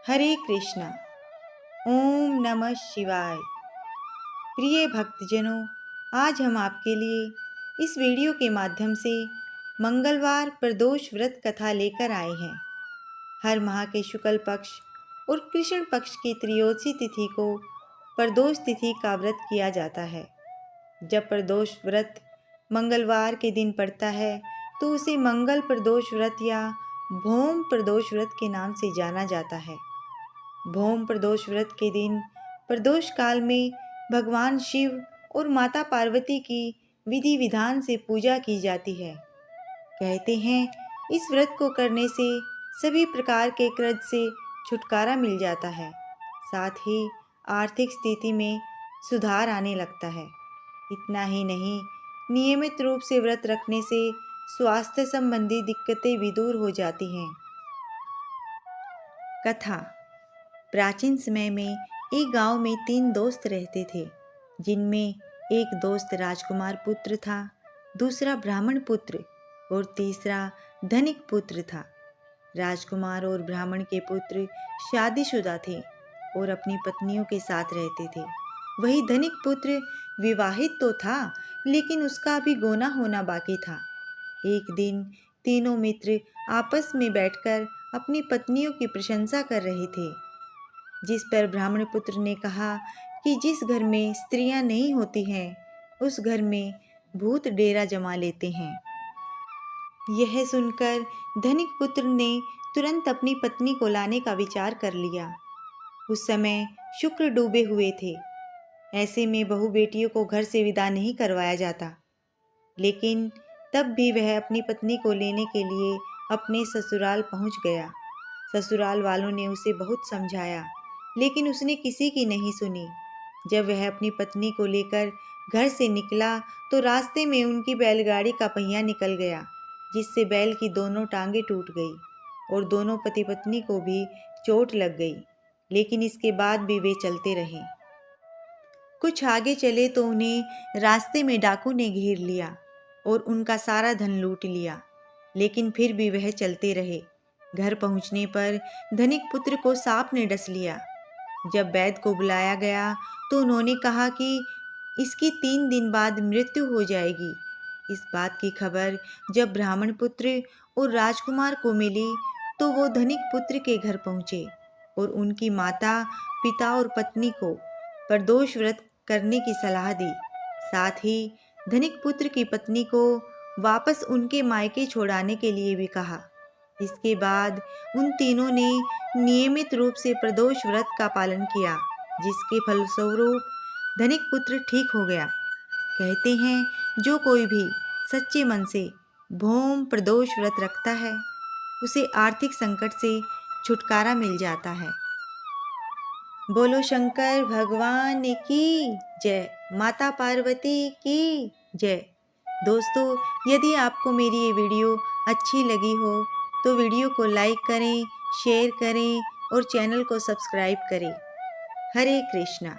हरे कृष्णा। ओम नमः शिवाय। प्रिय भक्तजनों, आज हम आपके लिए इस वीडियो के माध्यम से मंगलवार प्रदोष व्रत कथा लेकर आए हैं। हर माह के शुक्ल पक्ष और कृष्ण पक्ष की त्रयोदशी तिथि को प्रदोष तिथि का व्रत किया जाता है। जब प्रदोष व्रत मंगलवार के दिन पड़ता है तो उसे मंगल प्रदोष व्रत या भौम प्रदोष व्रत के नाम से जाना जाता है। भौम प्रदोष व्रत के दिन प्रदोष काल में भगवान शिव और माता पार्वती की विधि विधान से पूजा की जाती है। कहते हैं इस व्रत को करने से सभी प्रकार के कर्ज से छुटकारा मिल जाता है, साथ ही आर्थिक स्थिति में सुधार आने लगता है। इतना ही नहीं, नियमित रूप से व्रत रखने से स्वास्थ्य संबंधी दिक्कतें भी दूर हो जाती हैं। कथा। प्राचीन समय में एक गांव में 3 दोस्त रहते थे, जिनमें एक दोस्त राजकुमार पुत्र था, दूसरा ब्राह्मण पुत्र और तीसरा धनिक पुत्र था। राजकुमार और ब्राह्मण के पुत्र शादीशुदा थे और अपनी पत्नियों के साथ रहते थे। वही धनिक पुत्र विवाहित तो था, लेकिन उसका अभी गोना होना बाकी था। एक दिन तीनों मित्र आपस में बैठकर अपनी पत्नियों की प्रशंसा कर रहे थे, जिस पर ब्राह्मण पुत्र ने कहा कि जिस घर में स्त्रियां नहीं होती हैं, उस घर में भूत डेरा जमा लेते हैं। यह सुनकर धनिक पुत्र ने तुरंत अपनी पत्नी को लाने का विचार कर लिया। उस समय शुक्र डूबे हुए थे। ऐसे में बहू बेटियों को घर से विदा नहीं करवाया जाता। लेकिन तब भी वह अपनी पत्नी को लेने के लिए अपने ससुराल पहुंच गया। ससुराल वालों ने उसे बहुत समझाया, लेकिन उसने किसी की नहीं सुनी। जब वह अपनी पत्नी को लेकर घर से निकला तो रास्ते में उनकी बैलगाड़ी का पहिया निकल गया, जिससे बैल की दोनों टांगें टूट गई और दोनों पति पत्नी को भी चोट लग गई। लेकिन इसके बाद भी वे चलते रहे। कुछ आगे चले तो उन्हें रास्ते में डाकू ने घेर लिया और उनका सारा धन लूट लिया, लेकिन फिर भी वह चलते रहे। घर पहुंचने पर धनिक पुत्र को सांप ने डस लिया। जब वैद्य को बुलाया गया तो उन्होंने कहा कि इसकी 3 दिन बाद मृत्यु हो जाएगी। इस बात की खबर जब ब्राह्मण पुत्र और राजकुमार को मिली तो वो धनिक पुत्र के घर पहुंचे और उनकी माता, पिता और पत्नी को प्रदोष व्रत करने की सलाह दी। साथ ही धनिक पुत्र की पत्नी को वापस उनके मायके छोड़ाने के लिए भी कहा। इसके बाद उन तीनों ने नियमित रूप से प्रदोष व्रत का पालन किया, जिसके फलस्वरूप धनिक पुत्र ठीक हो गया। कहते हैं जो कोई भी सच्चे मन से भौम प्रदोष व्रत रखता है, उसे आर्थिक संकट से छुटकारा मिल जाता है। बोलो शंकर भगवान की जय, माता पार्वती की जय। दोस्तों, यदि आपको मेरी ये वीडियो अच्छी लगी हो तो वीडियो को लाइक करें, शेयर करें और चैनल को सब्सक्राइब करें। हरे कृष्णा।